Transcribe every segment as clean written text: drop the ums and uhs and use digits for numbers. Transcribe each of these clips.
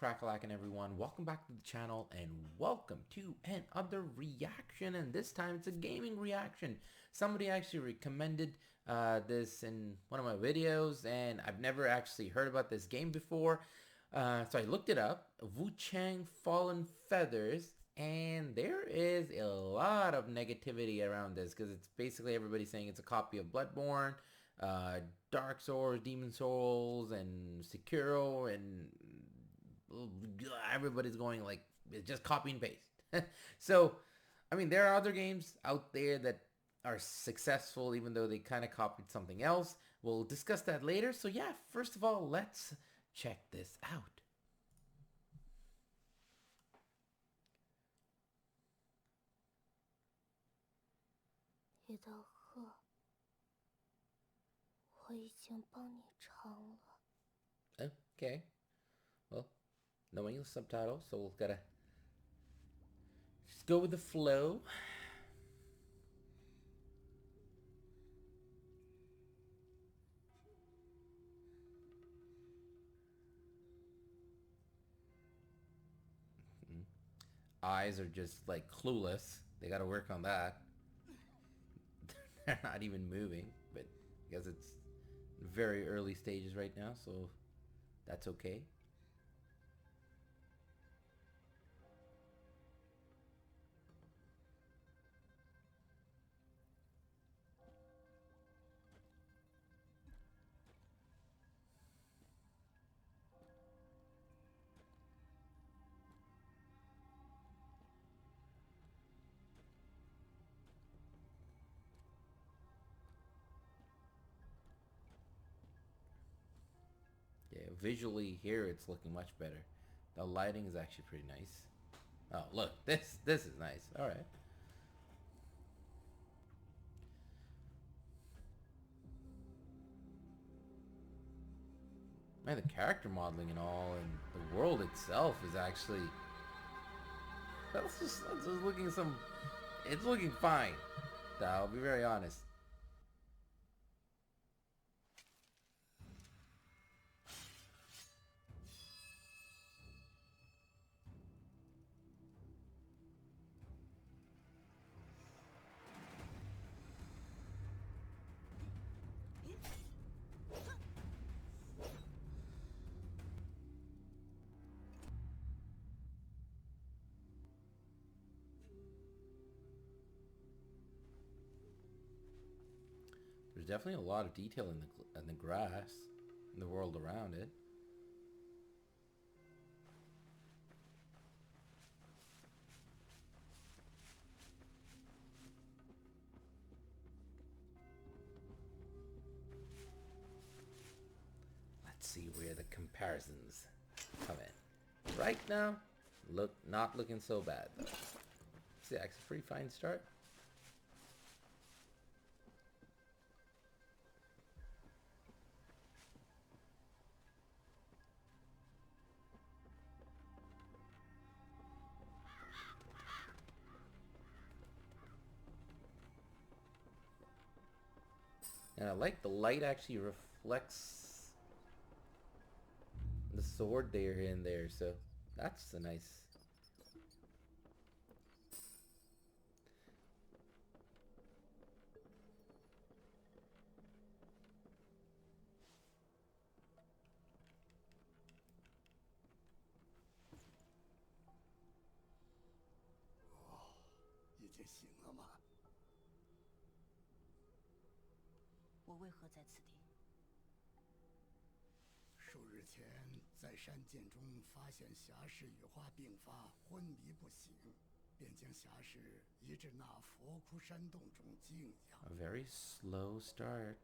crack-a-lackin' everyone. Welcome back to the channel and welcome to another reaction, and this time it's a gaming reaction. Somebody actually recommended this in one of my videos and I've never actually heard about this game before. So I looked it up, Wuchang Fallen Feathers, and there is a lot of negativity around this because it's basically everybody saying it's a copy of Bloodborne, Dark Souls, Demon Souls, and Sekiro, and everybody's going like it's just copy and paste. So, I mean, there are other games out there that are successful even though they kind of copied something else. We'll discuss that later. So yeah, first of all, let's check this out. Okay. Well, no English subtitles, so we'll gotta just go with the flow. Eyes are just like clueless. They gotta work on that. They're not even moving, but I guess it's very early stages right now, so that's okay. Yeah, visually here it's looking much better. The lighting is actually pretty nice. Oh, look, this is nice. All right. Man, the character modeling and all, and the world itself is actually that's just looking some. It's looking fine. I'll be very honest. There's definitely a lot of detail in the grass, in the world around it. Let's see where the comparisons come in. Right now, not looking so bad though. See, that's a pretty fine start. And I like the light actually reflects the sword there in there, so that's a nice. Oh, 已经醒了吗？我为何在此地？数日前在山涧中发现侠士羽化病发，昏迷不醒，便将侠士移至那佛窟山洞中静养。A very slow start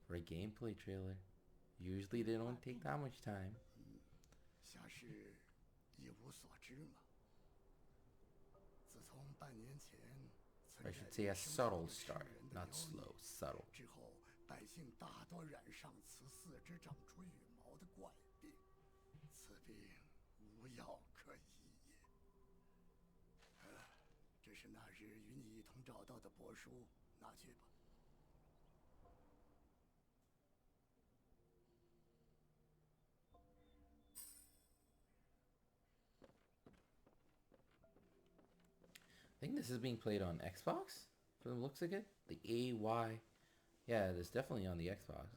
for a gameplay trailer. Usually they don't take that much time. 侠士一无所知吗？自从半年前。 I should say a subtle start, not slow, subtle. 之后，百姓大多染上此四肢长出羽毛的怪病，此病无药可医也。这是那日与你一同找到的帛书，拿去吧。this is being played on Xbox. From the looks of it, the AY. Yeah, it's definitely on the Xbox.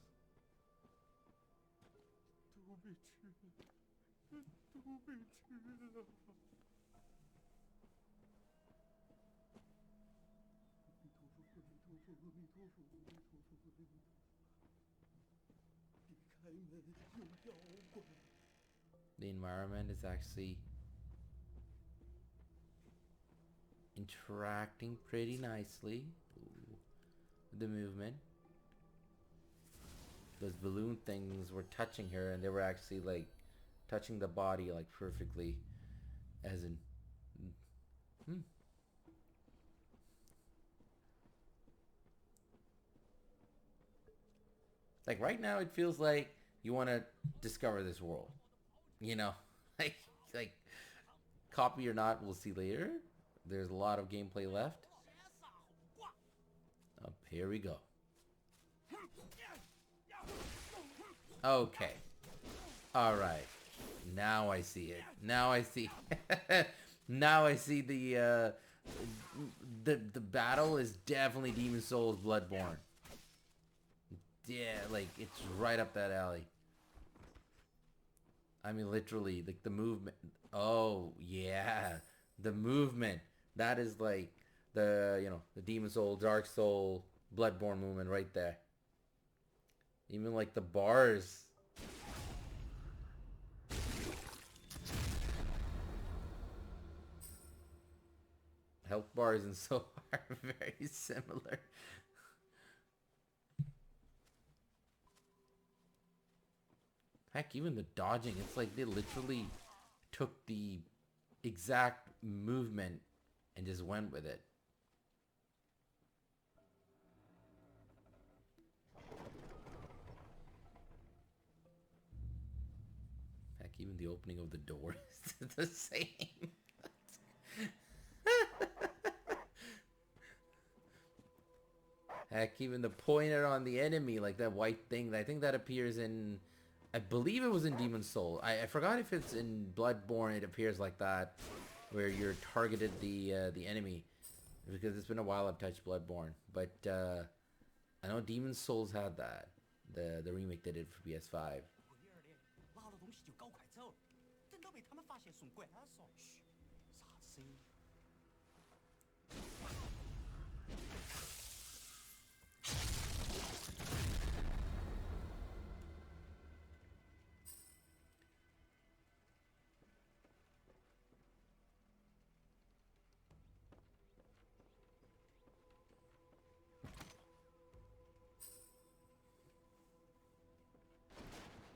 The environment is actually interacting pretty nicely. Ooh, the movement. Those balloon things were touching her, and they were actually like touching the body like perfectly, as in. Like right now, it feels like you want to discover this world. You know, like like copy or not, we'll see later. There's a lot of gameplay left. Up here we go. Okay. All right. Now I see it. Now I see. Now I see the battle is definitely Demon Souls Bloodborne. Yeah, like it's right up that alley. I mean, literally, like the movement. Oh yeah, the movement. That is like the Demon Soul, Dark Soul, Bloodborne movement right there. Even like the bars. Health bars and so are very similar. Heck, even the dodging, it's like they literally took the exact movement and just went with it. Heck, even the opening of the door is the same. Heck, even the pointer on the enemy, like that white thing, I think that appears in, I believe it was in Demon Soul. I forgot if it's in Bloodborne. It appears like that, where you're targeted the enemy, because it's been a while I've touched Bloodborne. But I know Demon Souls had that. The remake they did for PS5.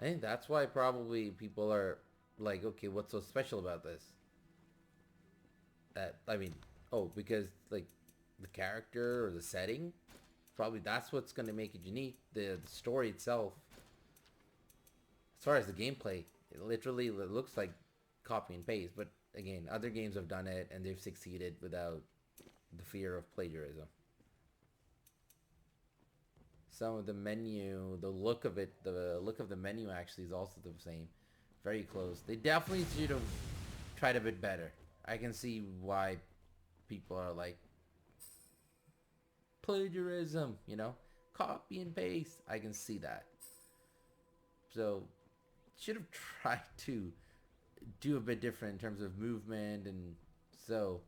I think that's why probably people are like, okay, what's so special about this? I mean, oh, because like the character or the setting, probably that's what's gonna make it unique. The story itself, as far as the gameplay, it literally looks like copy and paste. But again, other games have done it and they've succeeded without the fear of plagiarism. Some of the menu, the look of it, the look of the menu actually is also the same. Very close. They definitely should have tried a bit better. I can see why people are like, plagiarism, copy and paste. I can see that. So, should have tried to do a bit different in terms of movement and so.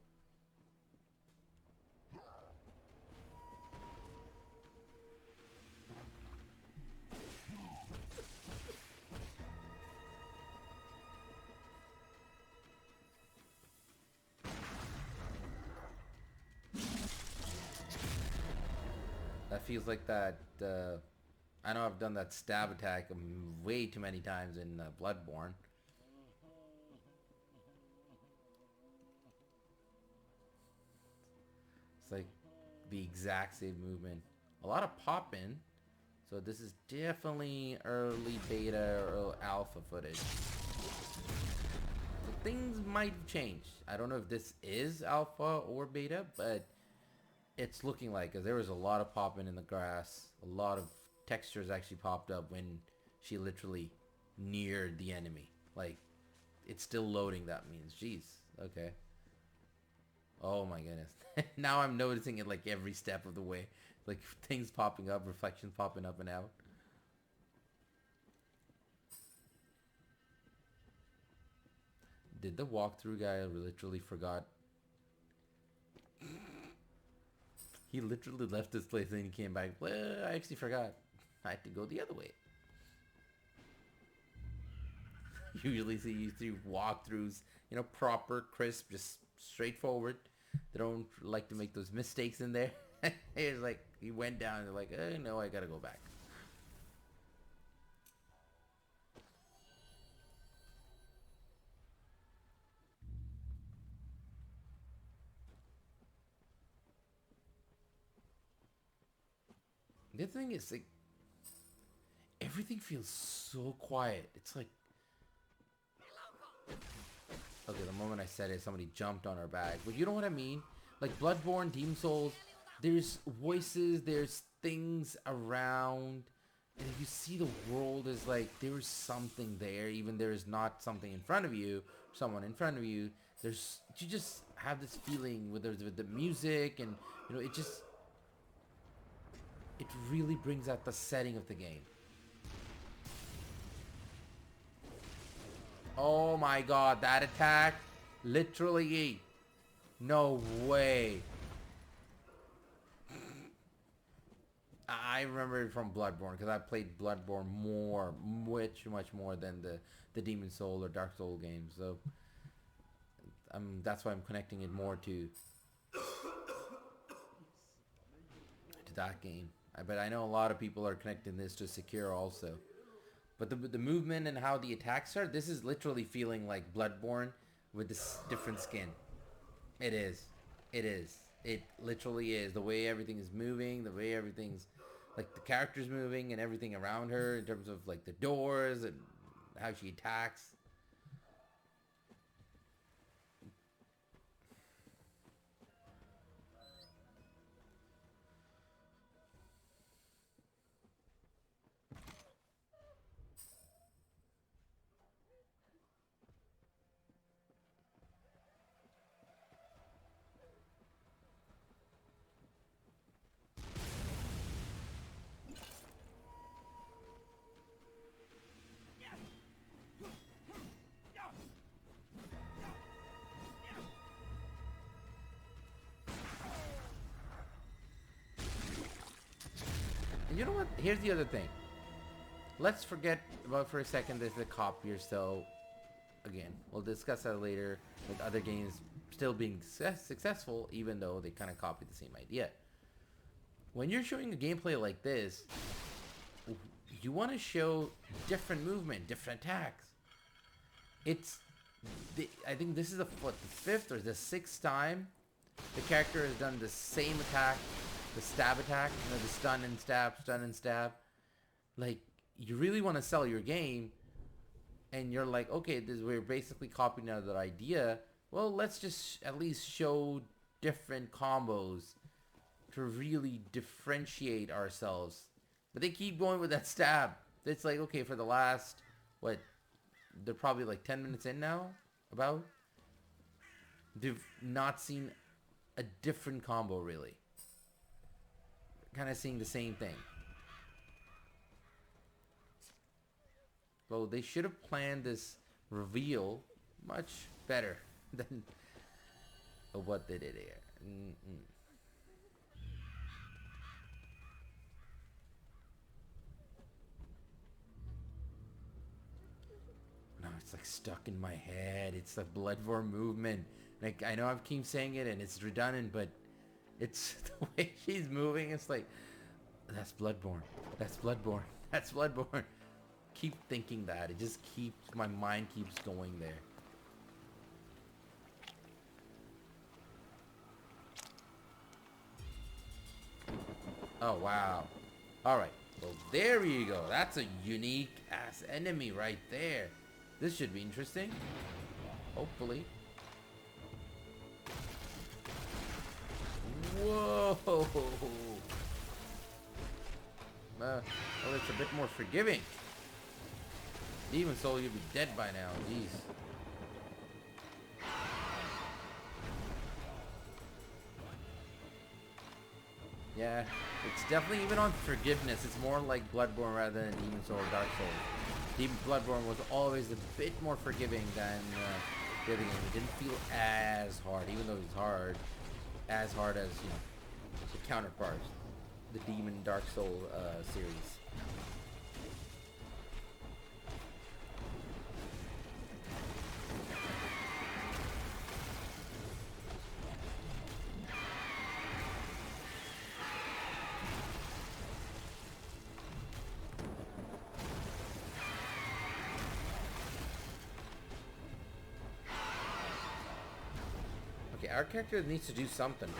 That feels like that. I know I've done that stab attack way too many times in Bloodborne. It's like the exact same movement. A lot of pop-in. So this is definitely early beta or alpha footage. So things might have changed. I don't know if this is alpha or beta, but it's looking like, because there was a lot of popping in the grass. A lot of textures actually popped up when she literally neared the enemy. Like, it's still loading, that means. Jeez. Okay. Oh my goodness. Now I'm noticing it like every step of the way. Like things popping up, reflections popping up and out. Did the walkthrough guy literally forgot? He literally left this place and he came back. Well, I actually forgot. I had to go the other way. Usually see you see walkthroughs, you know, proper, crisp, just straightforward. They don't like to make those mistakes in there. It's like he went down. They're like, no, I gotta go back. The thing is, like, everything feels so quiet. It's like, okay, the moment I said it, somebody jumped on our bag. But you know what I mean? Like Bloodborne, Demon Souls, there's voices, there's things around. And if you see the world as like, there is something there, even there is not something in front of you, someone in front of you. There's, you just have this feeling with the music and, you know, it really brings out the setting of the game. Oh my god, that attack, literally, no way. I remember it from Bloodborne because I played Bloodborne much more than the Demon Soul or Dark Soul games. So that's why I'm connecting it more to that game. But I know a lot of people are connecting this to Sekiro also. But the movement and how the attacks are, this is literally feeling like Bloodborne with this different skin. It is. It is. It literally is. The way everything is moving, the way everything's, like the character's moving and everything around her in terms of like the doors and how she attacks. And you know what? Here's the other thing. Let's forget about for a second there's the copy or so. Again, we'll discuss that later with other games still being successful, even though they kind of copied the same idea. When you're showing a gameplay like this, you want to show different movement, different attacks. I think this is the fifth or the sixth time the character has done the same attack, the stab attack, you know, the stun and stab. Like, you really want to sell your game, and you're like, okay, we're basically copying another idea. Well, let's just at least show different combos to really differentiate ourselves. But they keep going with that stab. It's like, okay, for the last, what, they're probably like 10 minutes in now, about. They've not seen a different combo, really. Kind of seeing the same thing. Well, they should have planned this reveal much better than what they did here. No, it's like stuck in my head. It's the Bloodborne movement. Like, I know I keep saying it and it's redundant, but it's the way she's moving. It's like, that's Bloodborne. That's Bloodborne. That's Bloodborne. Keep thinking that. It just keeps, my mind keeps going there. Oh, wow. Alright. Well, there you go. That's a unique ass enemy right there. This should be interesting. Hopefully. Whoa. Well, it's a bit more forgiving. Demon Soul, you'd be dead by now. Jeez. Yeah, it's definitely even on forgiveness. It's more like Bloodborne rather than Demon Soul or Dark Souls. Bloodborne was always a bit more forgiving than the other game. It didn't feel as hard, even though it was hard, as hard as, you know, the counterparts, the Demon Dark Soul series. Okay, our character needs to do something.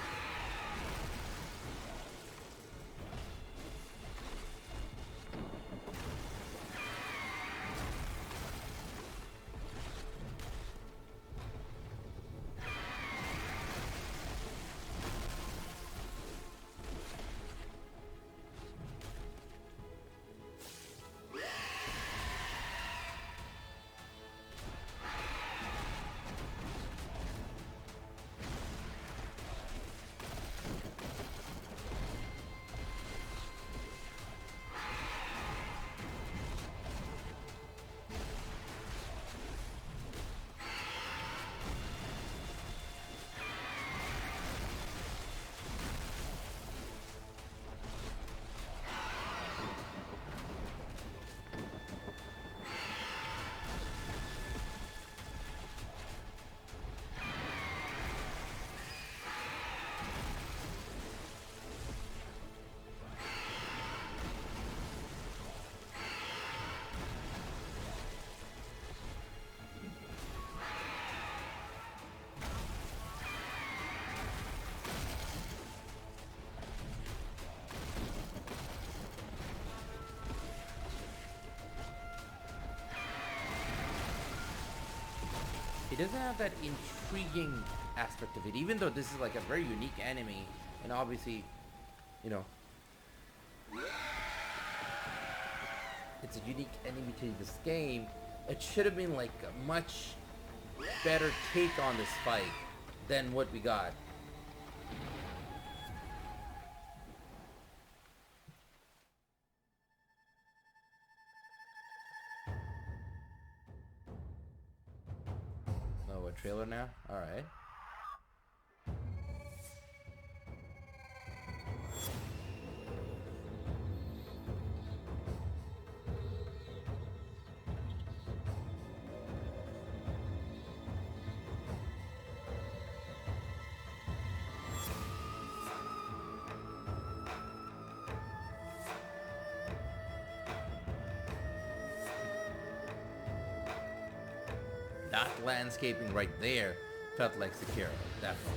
It doesn't have that intriguing aspect of it, even though this is like a very unique enemy, and obviously, you know, it's a unique enemy to this game. It should have been like a much better take on this fight than what we got. Oh, a trailer now? Alright. That landscaping right there felt like Sekiro, definitely.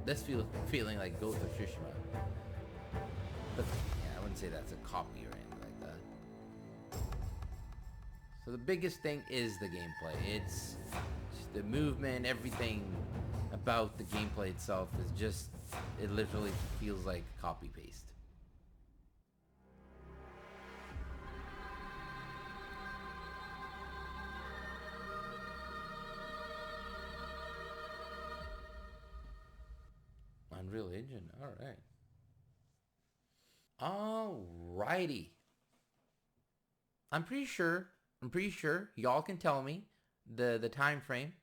This feeling like Ghost of Tsushima. But yeah, I wouldn't say that's a copy or anything like that. So the biggest thing is the gameplay. It's just the movement, everything about the gameplay itself is just, it literally feels like copy paste. Unreal Engine, alright. Alrighty. I'm pretty sure y'all can tell me the time frame.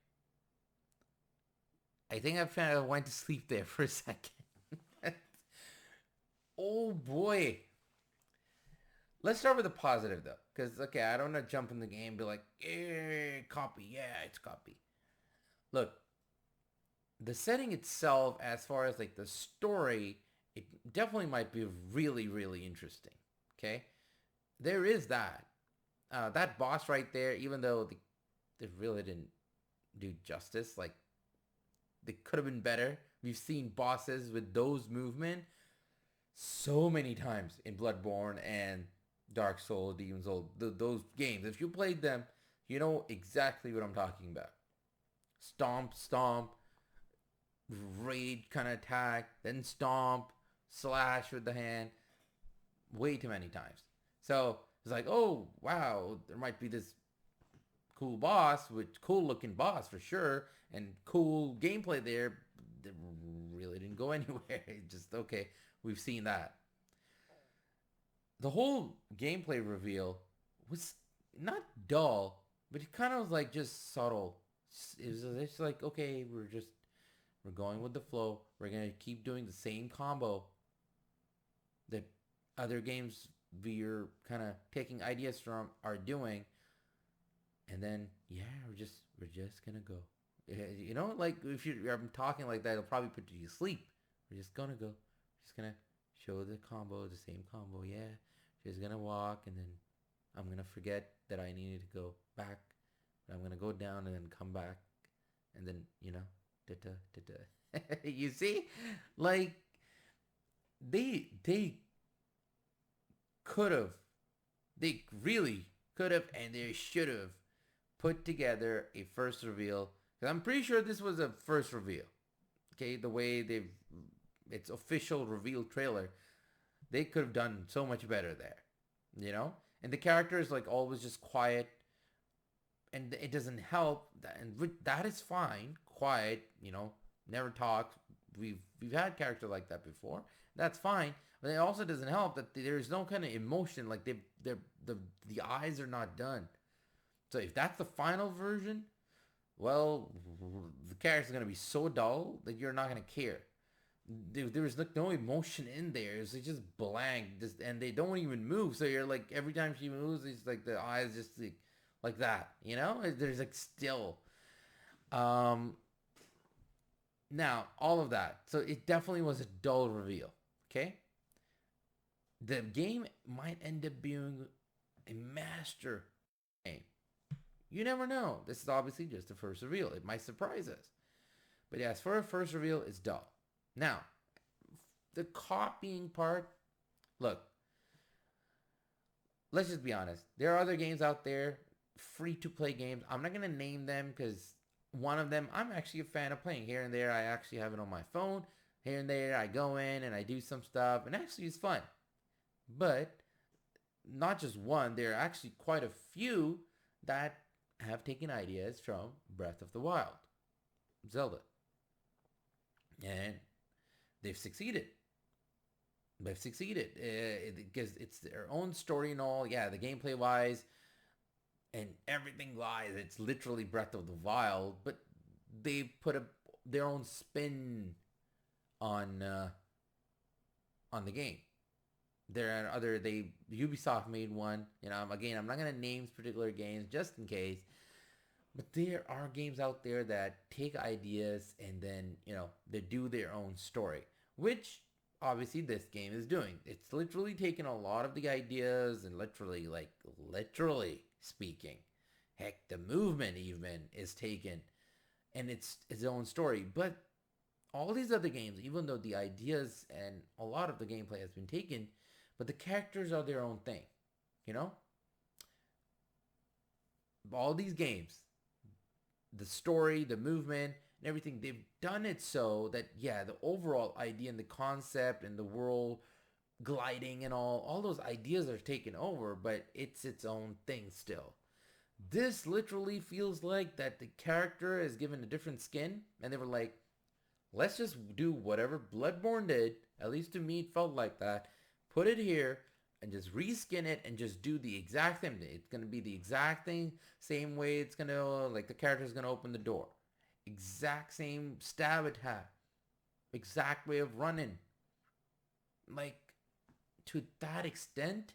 I think I kind of went to sleep there for a second. Oh boy. Let's start with the positive though. Because, okay, I don't want to jump in the game and be like, copy. Yeah, it's copy. Look, the setting itself, as far as like the story, it definitely might be really, really interesting. Okay? There is that. That boss right there, even though they really didn't do justice, like, they could have been better. We've seen bosses with those movement so many times in Bloodborne and Dark Souls, Demon Souls, those games. If you played them, you know exactly what I'm talking about. Stomp, stomp, raid kind of attack, then stomp, slash with the hand, way too many times. So it's like, oh wow, there might be this cool boss, with cool looking boss for sure, and cool gameplay there, that really didn't go anywhere. It just, okay, we've seen that. The whole gameplay reveal was not dull, but it kind of was like just subtle. It was just like, okay, we're going with the flow. We're gonna keep doing the same combo that other games we're kind of taking ideas from are doing, and then yeah, we're just gonna go. You know, like if I'm talking like that, it'll probably put you to sleep. We're just gonna go. Just gonna show the combo, the same combo. Yeah, just gonna walk, and then I'm gonna forget that I needed to go back. I'm gonna go down and then come back, and then da-da. You see, like they could have, they really could have, and they should have put together a first reveal. Because I'm pretty sure this was a first reveal. Okay, the way it's official reveal trailer, they could have done so much better there. You know, and the character is like always just quiet, and it doesn't help. And that is fine, quiet. You know, never talks. We've had characters like that before. That's fine. But it also doesn't help that there's no kind of emotion. Like the eyes are not done. So if that's the final version, well, the character's gonna be so dull that you're not gonna care. There's like no emotion in there. It's just blank, and they don't even move. So you're like, every time she moves, it's like the eyes just like that. You know, there's like still. Now all of that. So it definitely was a dull reveal. Okay. The game might end up being a master game. You never know. This is obviously just the first reveal. It might surprise us. But yes, for a first reveal, it's dull. Now, the copying part, look, let's just be honest. There are other games out there, free-to-play games. I'm not going to name them because one of them I'm actually a fan of playing. Here and there, I actually have it on my phone. Here and there, I go in and I do some stuff, and actually it's fun. But not just one, there are actually quite a few that have taken ideas from Breath of the Wild, Zelda. And they've succeeded. Because it's their own story and all. Yeah, the gameplay wise and everything wise, it's literally Breath of the Wild, but they put their own spin on the game. There are Ubisoft made one. You know, again, I'm not gonna name particular games just in case, but there are games out there that take ideas and then, you know, they do their own story, which obviously this game is doing. It's literally taken a lot of the ideas and literally speaking, heck, the movement even is taken, and it's its own story. But all these other games, even though the ideas and a lot of the gameplay has been taken, but the characters are their own thing, you know? All these games, the story, the movement, and everything, they've done it so that, yeah, the overall idea and the concept and the world gliding and all those ideas are taken over, but it's its own thing still. This literally feels like that the character is given a different skin, and they were like, let's just do whatever Bloodborne did, at least to me it felt like that, put it here, and just reskin it and just do the exact same thing. It's going to be the exact thing, same way it's going to, like the character's going to open the door. Exact same stab attack. Exact way of running. Like, to that extent,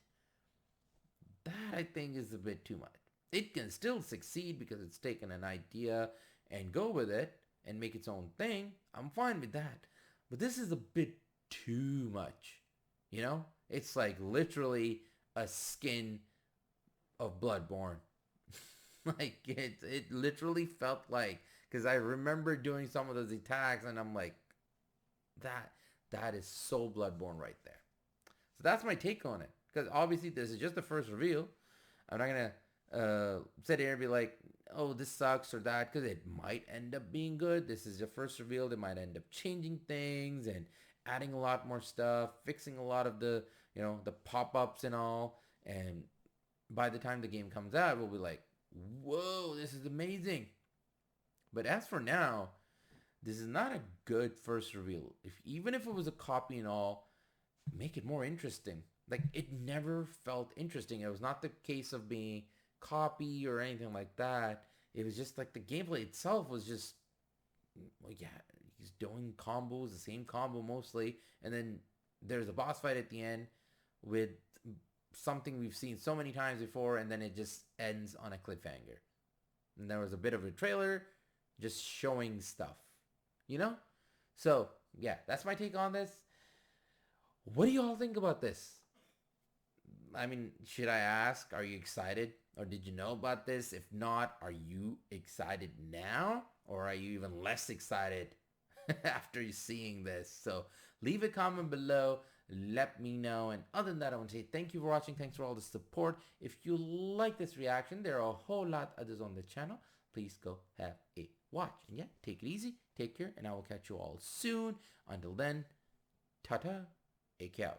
that I think is a bit too much. It can still succeed because it's taken an idea and go with it and make its own thing. I'm fine with that. But this is a bit too much. You know? It's like literally a skin of Bloodborne. Like it literally felt like, because I remember doing some of those attacks and I'm like, that is so Bloodborne right there. So that's my take on it. Because obviously this is just the first reveal. I'm not gonna sit here and be like, oh, this sucks or that, because it might end up being good. This is the first reveal. They might end up changing things and adding a lot more stuff, fixing a lot of the, you know, the pop-ups and all. And by the time the game comes out, we'll be like, whoa, this is amazing. But as for now, this is not a good first reveal. Even if it was a copy and all, make it more interesting. Like, it never felt interesting. It was not the case of being copy or anything like that. It was just like the gameplay itself was just, well, yeah, he's doing combos, the same combo mostly, and then there's a boss fight at the end with something we've seen so many times before, and then it just ends on a cliffhanger. And there was a bit of a trailer just showing stuff, you know? So, yeah, that's my take on this. What do you all think about this? I mean, should I ask, are you excited? Or did you know about this? If not, are you excited now? Or are you even less excited after seeing this? So leave a comment below. Let me know. And other than that, I want to say thank you for watching. Thanks for all the support. If you like this reaction, there are a whole lot others on the channel. Please go have a watch. And yeah, take it easy. Take care. And I will catch you all soon. Until then, ta-ta. AK out.